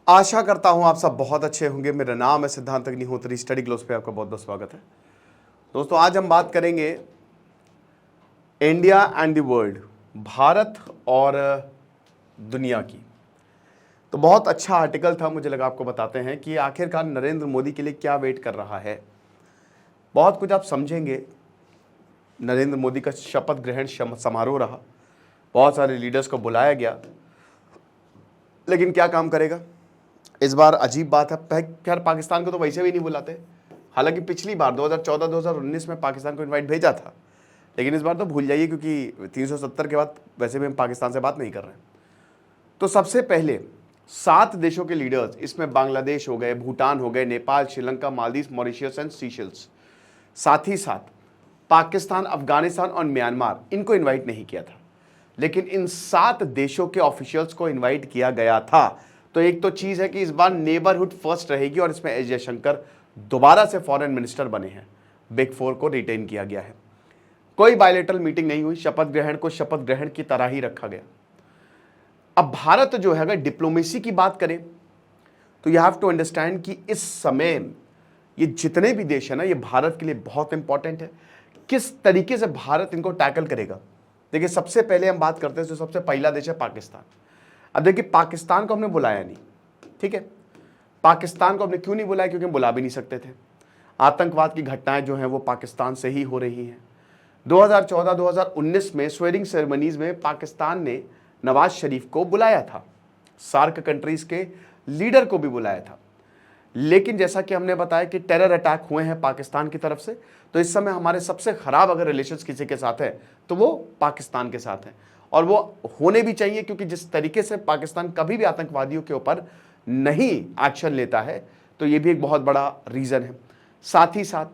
आशा करता हूं आप सब बहुत अच्छे होंगे। मेरा नाम है सिद्धांत अग्निहोत्री। स्टडी ग्लोस पे आपका बहुत बहुत स्वागत है। दोस्तों, आज हम बात करेंगे India and the world, Bharat और दुनिया की। तो बहुत अच्छा आर्टिकल था, मुझे लगा आपको बताते हैं कि आखिरकार नरेंद्र मोदी के लिए क्या वेट कर रहा है। बहुत कुछ आप समझेंगे। नरेंद्र मोदी का शपथ ग्रहण समारोह रहा, बहुत सारे लीडर्स को बुलाया गया, लेकिन क्या काम करेगा इस बार अजीब बात है। खैर, पाकिस्तान को तो वैसे भी नहीं बुलाते। हालांकि पिछली बार 2014-2019 में पाकिस्तान को इनवाइट भेजा था, लेकिन इस बार तो भूल जाइए, क्योंकि 370 के बाद वैसे भी हम पाकिस्तान से बात नहीं कर रहे हैं। तो सबसे पहले 7 देशों के लीडर्स, इसमें बांग्लादेश हो गए, भूटान हो गए, Nepal, Sri Lanka, Maldives, Mauritius and Seychelles, साथ ही साथ पाकिस्तान, अफगानिस्तान और म्यांमार, इनको इन्वाइट नहीं किया था। लेकिन इन 7 देशों के ऑफिशियल्स को इन्वाइट किया गया था। तो एक तो चीज है कि इस बार नेबरहुड फर्स्ट रहेगी और इसमें एस जयशंकर दोबारा से फॉरेन मिनिस्टर बने हैं। बिग 4 को रिटेन किया गया है। कोई बायलैटरल मीटिंग नहीं हुई। शपथ ग्रहण को शपथ ग्रहण की तरह ही रखा गया। अब भारत जो है, अगर डिप्लोमेसी की बात करें तो यू हैव टू अंडरस्टैंड कि इस समय ये जितने भी देश है ना, ये भारत के लिए बहुत इंपॉर्टेंट है। किस तरीके से भारत इनको टैकल करेगा। देखिए, सबसे पहले हम बात करते हैं तो सबसे पहला देश है पाकिस्तान। अब देखिए, पाकिस्तान को हमने बुलाया नहीं, ठीक है। पाकिस्तान को हमने क्यों नहीं बुलाया? क्योंकि हम बुला भी नहीं सकते थे। आतंकवाद की घटनाएं जो हैं वो पाकिस्तान से ही हो रही हैं। 2014-2019 में स्वेरिंग सेरेमनीज में पाकिस्तान ने नवाज शरीफ को बुलाया था, सार्क कंट्रीज के लीडर को भी बुलाया था। लेकिन जैसा कि हमने बताया कि टेरर अटैक हुए हैं पाकिस्तान की तरफ से, तो इस समय हमारे सबसे खराब अगर रिलेशंस किसी के साथ है तो वो पाकिस्तान के साथ है। और वो होने भी चाहिए, क्योंकि जिस तरीके से पाकिस्तान कभी भी आतंकवादियों के ऊपर नहीं एक्शन लेता है, तो ये भी एक बहुत बड़ा रीजन है। साथ ही साथ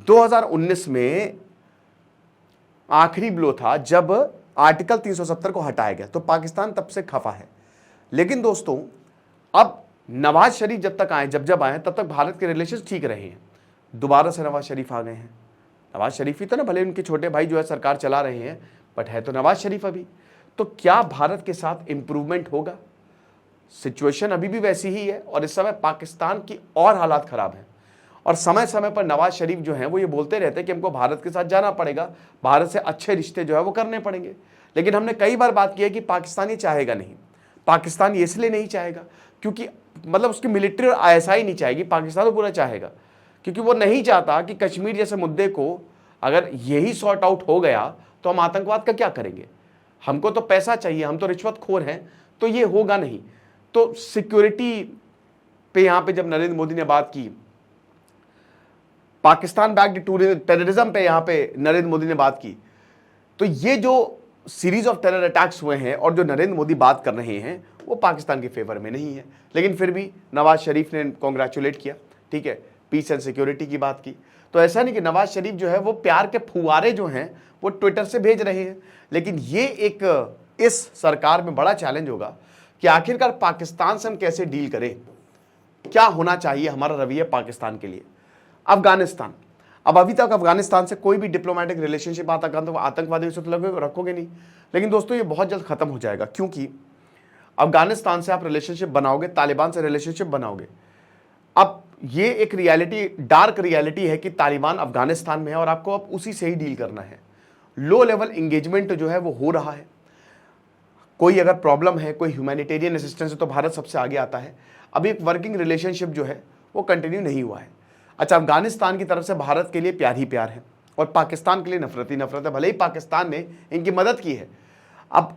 2019 में आखिरी ब्लो था जब आर्टिकल 370 को हटाया गया, तो पाकिस्तान तब से खफा है। लेकिन दोस्तों, अब नवाज शरीफ जब आए तब तक भारत के रिलेशन ठीक रहे हैं। दोबारा से नवाज शरीफ आ गए हैं। नवाज शरीफ ही तो ना, भले उनके छोटे भाई जो है सरकार चला रहे हैं, बट है तो नवाज शरीफ अभी। तो क्या भारत के साथ इंप्रूवमेंट होगा? सिचुएशन अभी भी वैसी ही है और इस समय पाकिस्तान की और हालात खराब हैं। और समय समय पर नवाज शरीफ जो हैं वो ये बोलते रहते हैं कि हमको भारत के साथ जाना पड़ेगा, भारत से अच्छे रिश्ते जो है वो करने पड़ेंगे। लेकिन हमने कई बार बात की है कि पाकिस्तान ये चाहेगा नहीं। पाकिस्तान ये इसलिए नहीं चाहेगा क्योंकि मतलब उसकी मिलिट्री और आईएसआई नहीं चाहेगी, पाकिस्तान तो पूरा चाहेगा। क्योंकि वो नहीं चाहता कि कश्मीर जैसे मुद्दे को अगर यही सॉर्ट आउट हो गया तो हम आतंकवाद का क्या करेंगे। हमको तो पैसा चाहिए, हम तो रिश्वतखोर हैं, तो ये होगा नहीं। तो सिक्योरिटी पे यहां पे जब नरेंद्र मोदी ने बात की, पाकिस्तान बैक्ड टेररिज्म पे यहां पे नरेंद्र मोदी ने बात की, तो ये जो सीरीज ऑफ टेरर अटैक्स हुए हैं और जो नरेंद्र मोदी बात कर रहे हैं वो पाकिस्तान के फेवर में नहीं है। लेकिन फिर भी नवाज शरीफ ने कॉन्ग्रेचुलेट किया, ठीक है, पीस एंड सिक्योरिटी की बात की। तो ऐसा नहीं कि नवाज शरीफ जो है वो प्यार के फुवारे जो हैं वो ट्विटर से भेज रहे हैं। लेकिन ये एक इस सरकार में बड़ा चैलेंज होगा कि आखिरकार पाकिस्तान से हम कैसे डील करें, क्या होना चाहिए हमारा रवैया पाकिस्तान के लिए। अफगानिस्तान, अब अभी तक अफगानिस्तान से कोई भी डिप्लोमेटिक रिलेशनशिप आतंकवादियों से तो रखोगे नहीं। लेकिन दोस्तों, ये बहुत जल्द खत्म हो जाएगा, क्योंकि अफगानिस्तान से आप रिलेशनशिप बनाओगे, तालिबान से रिलेशनशिप बनाओगे। अब ये एक रियलिटी, डार्क रियलिटी है कि तालिबान अफगानिस्तान में है और आपको अब उसी से ही डील करना है। लो लेवल एंगेजमेंट जो है वो हो रहा है। कोई अगर प्रॉब्लम है, कोई ह्यूमैनिटेरियन असिस्टेंस है, तो भारत सबसे आगे आता है। अभी एक वर्किंग रिलेशनशिप जो है वो कंटिन्यू नहीं हुआ है। अच्छा, अफगानिस्तान की तरफ से भारत के लिए प्यार ही प्यार है और पाकिस्तान के लिए नफरत ही नफरत है। भले ही पाकिस्तान ने इनकी मदद की है। अब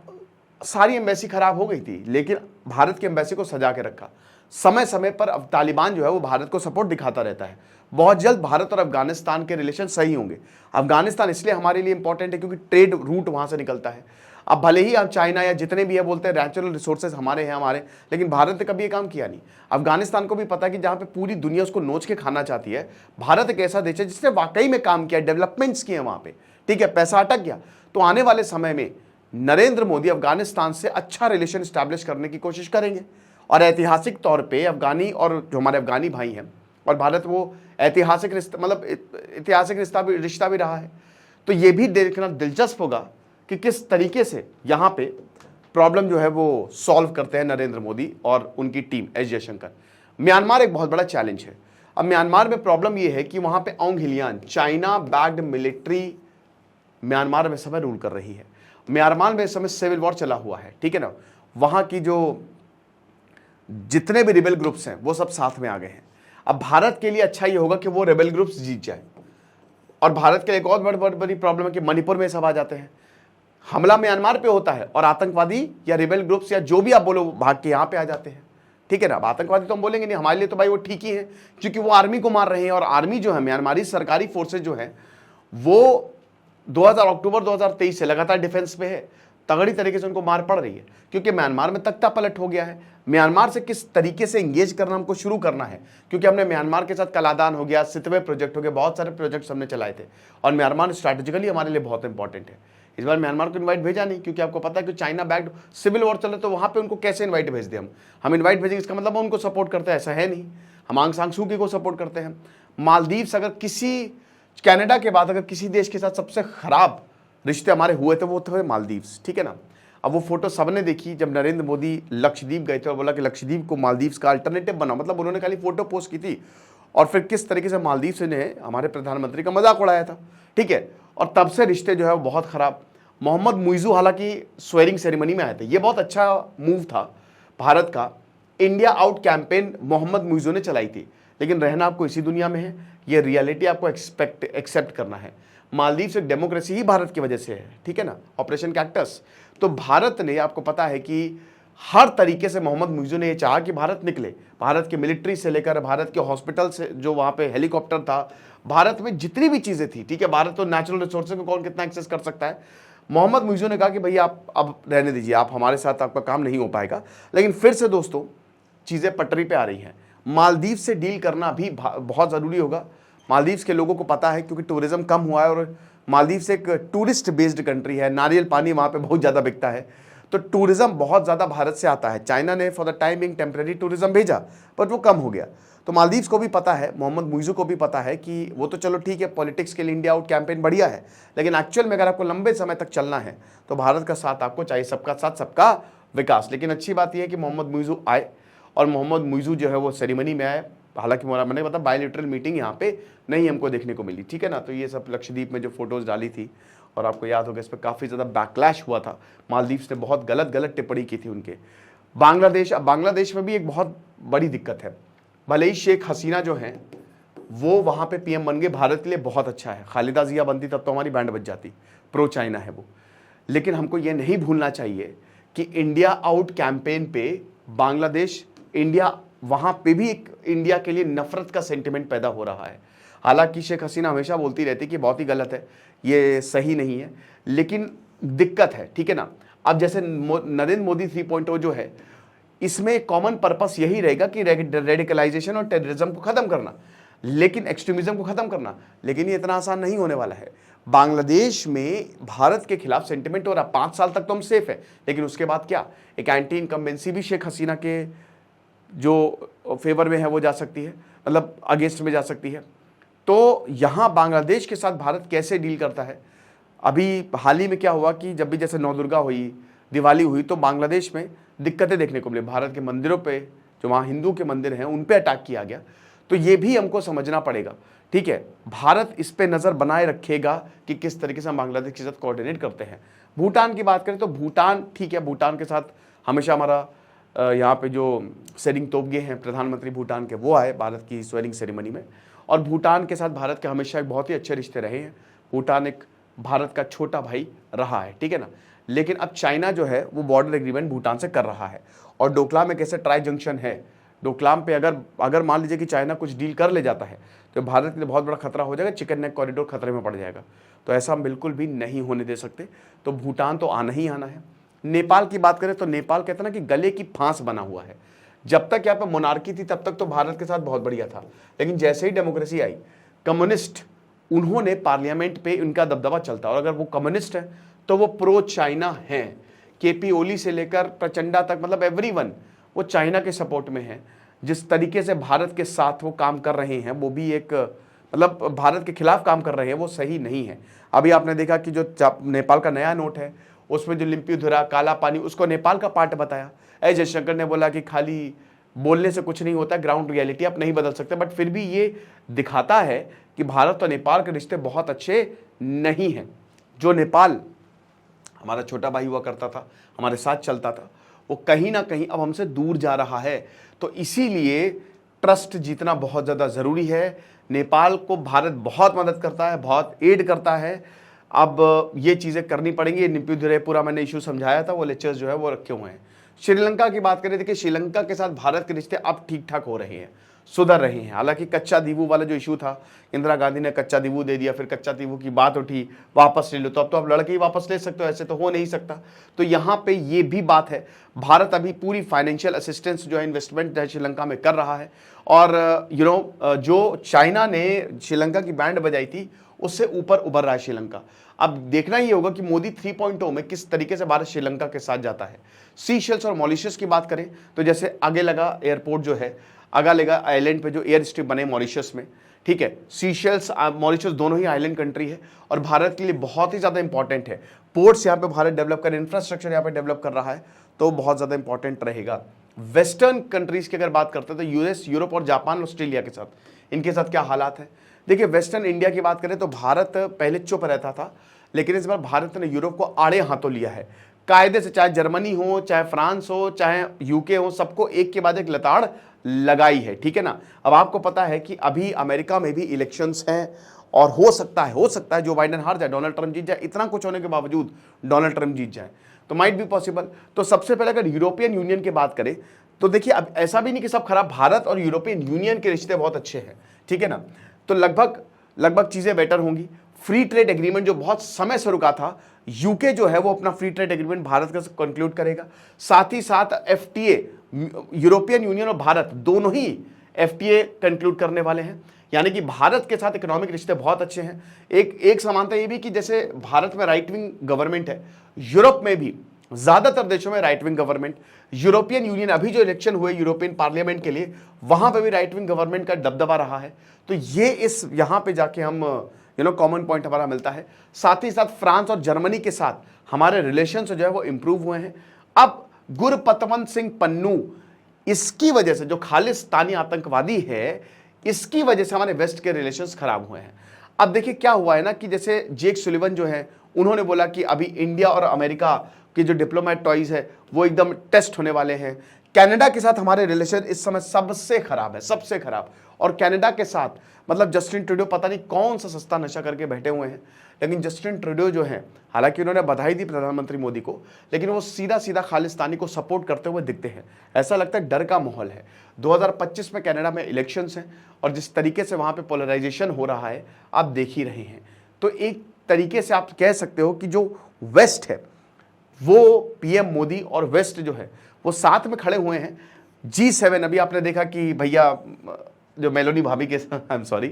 सारी एम्बेसी खराब हो गई थी, लेकिन भारत की एम्बेसी को सजा के रखा। समय समय पर अब तालिबान जो है वो भारत को सपोर्ट दिखाता रहता है। बहुत जल्द भारत और अफगानिस्तान के रिलेशन सही होंगे। अफगानिस्तान इसलिए हमारे लिए इंपॉर्टेंट है क्योंकि ट्रेड रूट वहां से निकलता है। अब भले ही आप चाइना या जितने भी है बोलते हैं नेचुरल रिसोर्सेज हमारे हैं हमारे, लेकिन भारत ने कभी ये काम किया नहीं। अफगानिस्तान को भी पता है कि जहां पे पूरी दुनिया उसको नोच के खाना चाहती है, भारत एक ऐसा देश है जिसने वाकई में काम किया, डेवलपमेंट्स किए वहां पे, ठीक है, पैसा अटक गया। तो आने वाले समय में नरेंद्र मोदी अफगानिस्तान से अच्छा रिलेशन स्टैब्लिश करने की कोशिश करेंगे। और ऐतिहासिक तौर पे अफगानी और जो हमारे अफगानी भाई हैं और भारत, वो ऐतिहासिक रिश्ता, मतलब ऐतिहासिक रिश्ता भी रहा है। तो ये भी देखना दिलचस्प होगा कि किस तरीके से यहाँ पे प्रॉब्लम जो है वो सॉल्व करते हैं नरेंद्र मोदी और उनकी टीम एस जयशंकर। म्यांमार एक बहुत बड़ा चैलेंज है। अब म्यांमार में प्रॉब्लम ये है कि वहां पे औंग हिलियान चाइना बैक्ड मिलिट्री म्यांमार में समय रूल कर रही है। म्यांमार में इस समय सिविल वॉर चला हुआ है, ठीक है ना। वहां की जो जितने भी रिबेल ग्रुप्स हैं वो सब साथ में आ गए हैं। अब भारत के लिए अच्छा ये होगा कि वो रिबेल ग्रुप्स जीत जाए। और भारत के लिए एक और बड़ी प्रॉब्लम है कि मणिपुर में सब आ जाते हैं। हमला म्यांमार पे होता है और आतंकवादी या रिबेल ग्रुप्स या जो भी आप बोलो भाग के यहाँ पे आ जाते हैं, ठीक है ना। अब आतंकवादी तो हम बोलेंगे नहीं, हमारे लिए तो भाई वो ठीक ही है क्योंकि वो आर्मी को मार रहे हैं। और आर्मी जो है म्यांमारी सरकारी फोर्सेज जो है वो 2000 अक्टूबर 2023 से लगातार डिफेंस पे है। तगड़ी तरीके से उनको मार पड़ रही है क्योंकि म्यांमार में तख्ता पलट हो गया है। म्यांमार से किस तरीके से इंगेज करना हमको शुरू करना है, क्योंकि हमने म्यांमार के साथ कलादान हो गया, सितवे प्रोजेक्ट हो गया, बहुत सारे प्रोजेक्ट्स हमने चलाए थे और म्यांमार स्ट्रैटेजिकली हमारे लिए बहुत इंपॉर्टेंट है। इस बार म्यांमार को इनवाइट भेजा नहीं क्योंकि आपको पता है कि चाइना बैक्ड सिविल वॉर चले तो वहां पे उनको कैसे इनवाइट भेज दें हम इनवाइट भेजेंगे इसका मतलब हम उनको सपोर्ट करते हैं, ऐसा है नहीं। हम आंग सांग सू की को सपोर्ट करते हैं। मालदीव्स अगर किसी कनाडा के बाद अगर किसी देश के साथ सबसे खराब रिश्ते हमारे हुए थे वो थे मालदीव्स, ठीक है ना। अब वो फोटो सबने देखी जब नरेंद्र मोदी लक्षद्वीप गए थे और बोला कि लक्षद्वीप को मालदीव्स का अल्टरनेटिव बनाओ, मतलब उन्होंने खाली फोटो पोस्ट की थी और फिर किस तरीके से मालदीव ने हमारे प्रधानमंत्री का मजाक उड़ाया था, ठीक है। और तब से रिश्ते जो है वो बहुत खराब। मोहम्मद मुइजू हालांकि स्वेरिंग सेरेमनी में आए थे, ये बहुत अच्छा मूव था भारत का। India out campaign Mohamed Muizzu ने चलाई थी, लेकिन रहना आपको इसी दुनिया में है, ये रियलिटी आपको एक्सेप्ट करना है। मालदीव से डेमोक्रेसी ही भारत की वजह से है, ठीक है ना, ऑपरेशन कैक्टस। तो भारत ने, आपको पता है कि हर तरीके से मोहम्मद मुइजू ने यह चाहा कि भारत निकले। भारत के मिलिट्री से लेकर भारत के हॉस्पिटल से, जो वहां पे हेलीकॉप्टर था, भारत में जितनी भी चीजें थी, ठीक है। भारत तो नेचुरल रिसोर्सेज को कौन कितना एक्सेस कर सकता है। मोहम्मद मुइजू ने कहा कि भैया आप अब रहने दीजिए, आप हमारे साथ आपका काम नहीं हो पाएगा। लेकिन फिर से दोस्तों चीजें पटरी पे आ रही हैं। मालदीव से डील करना भी बहुत जरूरी होगा। मालदीव के लोगों को पता है क्योंकि टूरिज्म कम हुआ है और मालदीव से एक टूरिस्ट बेस्ड कंट्री है, नारियल पानी वहाँ पे बहुत ज़्यादा बिकता है, तो टूरिज्म बहुत ज़्यादा भारत से आता है। चाइना ने for the time being temporary tourism भेजा बट वो कम हो गया। तो मालदीव को भी पता है, मोहम्मद मुइजू को भी पता है कि वो तो चलो ठीक है, पॉलिटिक्स के लिए इंडिया आउट कैंपेन बढ़िया है, लेकिन एक्चुअल में अगर आपको लंबे समय तक चलना है तो भारत का साथ आपको चाहिए, सबका साथ सबका विकास। लेकिन अच्छी बात यह है कि मोहम्मद मुइजू आए और मोहम्मद मुइजू जो है वो सेरेमनी में आए। हालांकि मैंने पता बायलैटरल मीटिंग यहाँ पे नहीं हमको देखने को मिली, ठीक है ना। तो ये सब लक्षद्वीप में जो फोटोज डाली थी और आपको याद होगा इस पर काफ़ी ज़्यादा बैकलैश हुआ था, मालदीव ने बहुत गलत टिप्पणी की थी उनके। बांग्लादेश, अब बांग्लादेश में भी एक बहुत बड़ी दिक्कत है। भले ही शेख हसीना जो हैं वो वहाँ पे पीएम बन गए, भारत के लिए बहुत अच्छा है। खालिदा जिया बनती तब तो हमारी बैंड बज जाती, प्रो चाइना है वो। लेकिन हमको ये नहीं भूलना चाहिए कि इंडिया आउट कैंपेन पे बांग्लादेश, इंडिया, वहाँ पे भी एक इंडिया के लिए नफरत का सेंटिमेंट पैदा हो रहा है। हालांकि शेख हसीना हमेशा बोलती रहती कि बहुत ही गलत है, ये सही नहीं है, लेकिन दिक्कत है, ठीक है ना। अब जैसे नरेंद्र मोदी 3.0 जो है, इसमें कॉमन पर्पस यही रहेगा कि रेडिकलाइजेशन और टेररिज्म को खत्म करना, लेकिन एक्सट्रीमिज्म को खत्म करना। लेकिन ये इतना आसान नहीं होने वाला है। बांग्लादेश में भारत के खिलाफ सेंटिमेंट हो रहा, 5 साल तक तो हम सेफ है, लेकिन उसके बाद क्या, एक एंटी इनकम्बेंसी भी शेख हसीना के जो फेवर में है वो जा सकती है, मतलब अगेंस्ट में जा सकती है। तो यहाँ बांग्लादेश के साथ भारत कैसे डील करता है। अभी हाल ही में क्या हुआ कि जब भी जैसे नवदुर्गा हुई, दिवाली हुई, तो बांग्लादेश में दिक्कतें देखने को मिली। भारत के मंदिरों पे, जो वहाँ हिंदू के मंदिर हैं, उन पे अटैक किया गया। तो ये भी हमको समझना पड़ेगा, ठीक है। भारत इस पे नज़र बनाए रखेगा कि किस तरीके से हम बांग्लादेश के साथ कोऑर्डिनेट करते हैं। भूटान की बात करें तो भूटान ठीक है, भूटान के साथ हमेशा हमारा यहाँ पे जो सेरिंग तोब्गे हैं प्रधानमंत्री भूटान के, वो आए भारत की स्वेरिंग सेरेमनी में, और भूटान के साथ भारत के हमेशा एक बहुत ही अच्छे रिश्ते रहे हैं। भूटान एक भारत का छोटा भाई रहा है, ठीक है ना। लेकिन अब चाइना जो है वो बॉर्डर एग्रीमेंट भूटान से कर रहा है और डोकलाम एक ऐसे ट्राई जंक्शन है। डोकलाम पे अगर मान लीजिए कि चाइना कुछ डील कर ले जाता है तो भारत के लिए बहुत बड़ा खतरा हो जाएगा, चिकन नेक कॉरिडोर खतरे में पड़ जाएगा। तो ऐसा हम बिल्कुल भी नहीं होने दे सकते। तो भूटान तो आना ही आना है। नेपाल की बात करें तो नेपाल कहते हैं ना कि गले की फांस बना हुआ है। जब तक यहाँ पे मोनार्की थी तब तक तो भारत के साथ बहुत बढ़िया था, लेकिन जैसे ही डेमोक्रेसी आई, कम्युनिस्ट, उन्होंने पार्लियामेंट पे उनका दबदबा चलता है और अगर वो कम्युनिस्ट है तो वो प्रो चाइना हैं। केपी ओली से लेकर प्रचंडा तक, मतलब एवरीवन वो चाइना के सपोर्ट में है। जिस तरीके से भारत के साथ वो काम कर रहे हैं वो भी एक, मतलब भारत के खिलाफ काम कर रहे हैं, वो सही नहीं है। अभी आपने देखा कि जो नेपाल का नया नोट है उसमें जो लिम्पियुधुरा, काला पानी, उसको नेपाल का पार्ट बताया। एस जयशंकर ने बोला कि खाली बोलने से कुछ नहीं होता, ग्राउंड रियलिटी आप नहीं बदल सकते, बट फिर भी ये दिखाता है कि भारत और नेपाल के रिश्ते बहुत अच्छे नहीं हैं। जो नेपाल हमारा छोटा भाई हुआ करता था, हमारे साथ चलता था, वो कहीं ना कहीं अब हमसे दूर जा रहा है। तो इसीलिए ट्रस्ट जीतना बहुत ज़्यादा ज़रूरी है। नेपाल को भारत बहुत मदद करता है, बहुत एड करता है। अब ये चीज़ें करनी पड़ेंगी। लिम्पियुधुरा पूरा मैंने इशू समझाया था, वो लेक्चर्स जो है वो रखे हुए हैं। श्रीलंका की बात करें, देखिए श्रीलंका के साथ भारत के रिश्ते अब ठीक ठाक हो रहे हैं, सुधर रहे हैं। हालांकि कच्चा दीवू वाला जो इशू था, इंदिरा गांधी ने कच्चा दीवू दे दिया, फिर कच्चा दीवू की बात उठी, वापस ले लो, तो अब तो आप लड़के ही वापस ले सकते हो, ऐसे तो हो नहीं सकता। तो यहाँ पे ये भी बात है, भारत अभी पूरी फाइनेंशियल असिस्टेंस जो है, इन्वेस्टमेंट श्रीलंका में कर रहा है। और जो चाइना ने श्रीलंका की बैंड बजाई थी, उससे ऊपर उभर रहा है श्रीलंका। अब देखना ही होगा कि मोदी 3.0 में किस तरीके से भारत श्रीलंका के साथ जाता है। सीशेल्स और मॉरिशस की बात करें तो जैसे आगे लगा एयरपोर्ट जो है, आगा लगा आइलैंड पे जो एयर स्ट्रिप बने मॉरिशस में, ठीक है। सीशेल्स मॉरिशस दोनों ही आइलैंड कंट्री है और भारत के लिए बहुत ही ज़्यादा इंपॉर्टेंट है। पोर्ट्स यहाँ पे भारत डेवलप कर, इंफ्रास्ट्रक्चर यहाँ पे डेवलप कर रहा है, तो बहुत ज़्यादा इंपॉर्टेंट रहेगा। वेस्टर्न कंट्रीज की अगर बात करते हैं तो यूएस, यूरोप और जापान, ऑस्ट्रेलिया के साथ, इनके साथ क्या हालात है। देखिए वेस्टर्न इंडिया की बात करें तो भारत पहले चुप रहता था, लेकिन इस बार भारत ने यूरोप को आड़े हाथों लिया है कायदे से। चाहे जर्मनी हो, चाहे फ्रांस हो, चाहे यूके हो, सबको एक के बाद एक लताड़ लगाई है, ठीक है ना। अब आपको पता है कि अभी अमेरिका में भी इलेक्शंस हैं और हो सकता है जो बाइडेन हार जाए, डोनाल्ड ट्रंप जीत जाए। इतना कुछ होने के बावजूद डोनाल्ड ट्रंप जीत जाए तो माइट बी पॉसिबल। तो सबसे पहले अगर यूरोपियन यूनियन की बात करें तो देखिए अब ऐसा भी नहीं कि सब खराब, भारत और यूरोपियन यूनियन के रिश्ते बहुत अच्छे हैं, ठीक है ना। तो लगभग चीजें बेटर होंगी। फ्री ट्रेड एग्रीमेंट जो बहुत समय से रुका था, यूके जो है वो अपना फ्री ट्रेड एग्रीमेंट भारत का कंक्लूड करेगा। साथ ही साथ एफटीए, यूरोपियन यूनियन और भारत दोनों ही एफटीए कंक्लूड करने वाले हैं, यानी कि भारत के साथ इकोनॉमिक रिश्ते बहुत अच्छे हैं। एक समानता ये भी कि जैसे भारत में राइट विंग गवर्नमेंट है, यूरोप में भी ज्यादातर देशों में right wing government. European union अभी जो इलेक्शन हुए यूरोपियन पार्लियामेंट के लिए, वहां पे भी राइट विंग गवर्नमेंट का दबदबा रहा है। तो ये इस यहां पे जाके हम कॉमन पॉइंट हमारा मिलता है। साथ ही साथ फ्रांस और जर्मनी के साथ हमारे रिलेशन जो है वो इंप्रूव हुए हैं। अब गुरपतवंत सिंह पन्नू, इसकी वजह से, जो खालिस्तानी आतंकवादी है, इसकी वजह से हमारे वेस्ट के रिलेशंस खराब हुए हैं। अब देखिए क्या हुआ है ना कि जैसे जेक सुलिवन जो है, उन्होंने बोला कि अभी इंडिया और अमेरिका के जो डिप्लोमेट टॉयज है वो एकदम टेस्ट होने वाले हैं। कनाडा के साथ हमारे रिलेशन इस समय सबसे खराब है, सबसे खराब। और कनाडा के साथ मतलब जस्टिन ट्रूडो पता नहीं कौन सा सस्ता नशा करके बैठे हुए हैं, लेकिन जस्टिन ट्रूडो जो है, हालांकि उन्होंने बधाई दी प्रधानमंत्री मोदी को, लेकिन वो सीधा सीधा खालिस्तानी को सपोर्ट करते हुए दिखते हैं। ऐसा लगता है डर का माहौल है। 2025 में कनाडा में इलेक्शंस हैं और जिस तरीके से वहां पे पोलराइजेशन हो रहा है आप देख ही रहे हैं। तो एक तरीके से आप कह सकते हो कि जो वेस्ट है वो पीएम मोदी और वेस्ट जो है वो साथ में खड़े हुए हैं। G7 अभी आपने देखा कि भैया जो मेलोनी भाभी के साथ, आई एम सॉरी,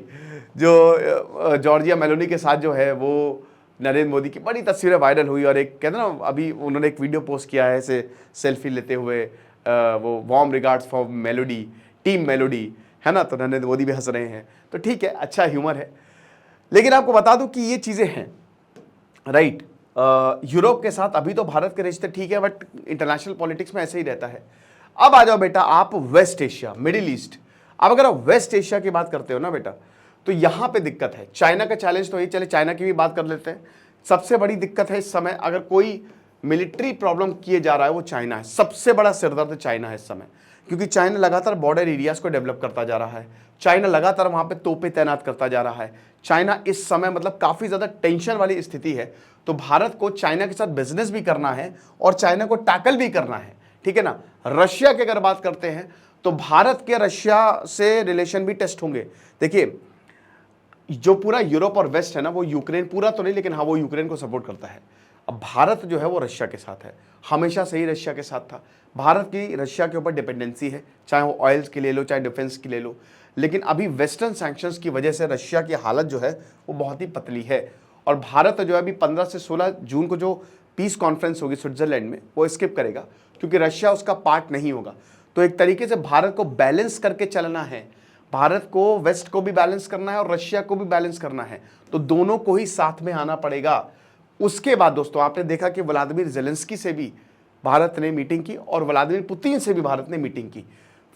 जो जॉर्जिया मेलोनी के साथ जो है वो नरेंद्र मोदी की बड़ी तस्वीरें वायरल हुई। और एक कहते ना, अभी उन्होंने एक वीडियो पोस्ट किया है ऐसे सेल्फी लेते हुए, वो warm regards for melody, team melody, है ना। तो नरेंद्र मोदी भी हंस रहे हैं, तो ठीक है, अच्छा ह्यूमर है। लेकिन आपको बता दूं कि ये चीज़ें हैं, राइट। यूरोप के साथ अभी तो भारत के रिश्ते ठीक है, बट इंटरनेशनल पॉलिटिक्स में ऐसे ही रहता है। अब आ जाओ बेटा आप वेस्ट एशिया, मिडिल ईस्ट। अब अगर आप वेस्ट एशिया की बात करते हो ना बेटा, तो यहां पे दिक्कत है। चाइना का चैलेंज तो ये, चले चाइना की भी बात कर लेते हैं। सबसे बड़ी दिक्कत है इस समय, अगर कोई मिलिट्री प्रॉब्लम किए जा रहा है वो चाइना है। सबसे बड़ा सिरदर्द चाइना है इस समय, क्योंकि चाइना लगातार बॉर्डर एरियाज को डेवलप करता जा रहा है। चाइना लगातार वहां पे तोपें तैनात करता जा रहा है। चाइना इस समय मतलब काफी ज्यादा टेंशन वाली स्थिति है। तो भारत को चाइना के साथ बिजनेस भी करना है और चाइना को टैकल भी करना है, ठीक है ना। रशिया की अगर बात करते हैं तो भारत के रशिया से रिलेशन भी टेस्ट होंगे। देखिए जो पूरा यूरोप और वेस्ट है ना, वो यूक्रेन, पूरा तो नहीं लेकिन हाँ वो यूक्रेन को सपोर्ट करता है। अब भारत जो है वो रशिया के साथ है, हमेशा से ही रशिया के साथ था। भारत की रशिया के ऊपर डिपेंडेंसी है, चाहे वो ऑयल्स की ले लो, चाहे डिफेंस की ले लो। लेकिन अभी वेस्टर्न सैंक्शंस की वजह से रशिया की हालत जो है वो बहुत ही पतली है। और भारत जो है अभी 15 से 16 जून को जो पीस कॉन्फ्रेंस होगी स्विट्जरलैंड में, वो स्किप करेगा क्योंकि रशिया उसका पार्ट नहीं होगा। तो एक तरीके से भारत को बैलेंस करके चलना है। भारत को वेस्ट को भी बैलेंस करना है और रशिया को भी बैलेंस करना है। तो दोनों को ही साथ में आना पड़ेगा। उसके बाद दोस्तों आपने देखा कि व्लादिमीर ज़ेलेंस्की से भी भारत ने मीटिंग की और व्लादिमीर पुतिन से भी भारत ने मीटिंग की।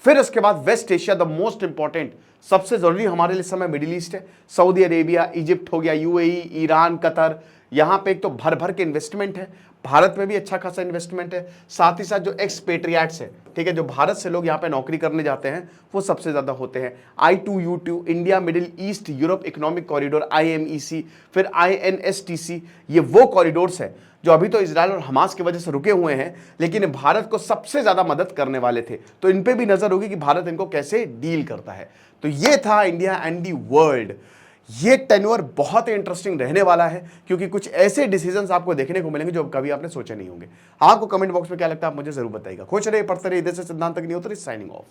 फिर उसके बाद West Asia, the most important, सबसे जरूरी हमारे लिए इस समय मिडिल ईस्ट है। सऊदी अरेबिया, इजिप्ट हो गया, यूएई, ईरान, कतर, यहां पे एक तो भर भर के इन्वेस्टमेंट है, भारत में भी अच्छा खासा इन्वेस्टमेंट है। साथ ही साथ जो एक्सपेट्रियाट्स है, ठीक है, जो भारत से लोग यहाँ पे नौकरी करने जाते हैं वो सबसे ज्यादा होते हैं। I2U2, India middle east Europe economic corridor, IMEC, फिर INSTC, ये वो कॉरिडोर्स है जो अभी तो इजराइल और हमास की वजह से रुके हुए हैं, लेकिन भारत को सबसे ज्यादा मदद करने वाले थे। तो इन पे भी नजर होगी कि भारत इनको कैसे डील करता है। तो ये था इंडिया एंड दी वर्ल्ड। ये टेन्योर बहुत ही इंटरेस्टिंग रहने वाला है, क्योंकि कुछ ऐसे डिसीजंस आपको देखने को मिलेंगे जो कभी आपने सोचे नहीं होंगे। आपको कमेंट बॉक्स में क्या लगता है आप मुझे जरूर बताइएगा। खुश रहिए, पढ़ते रहिए। इधर से सिद्धांत तक नहीं होता, साइनिंग ऑफ।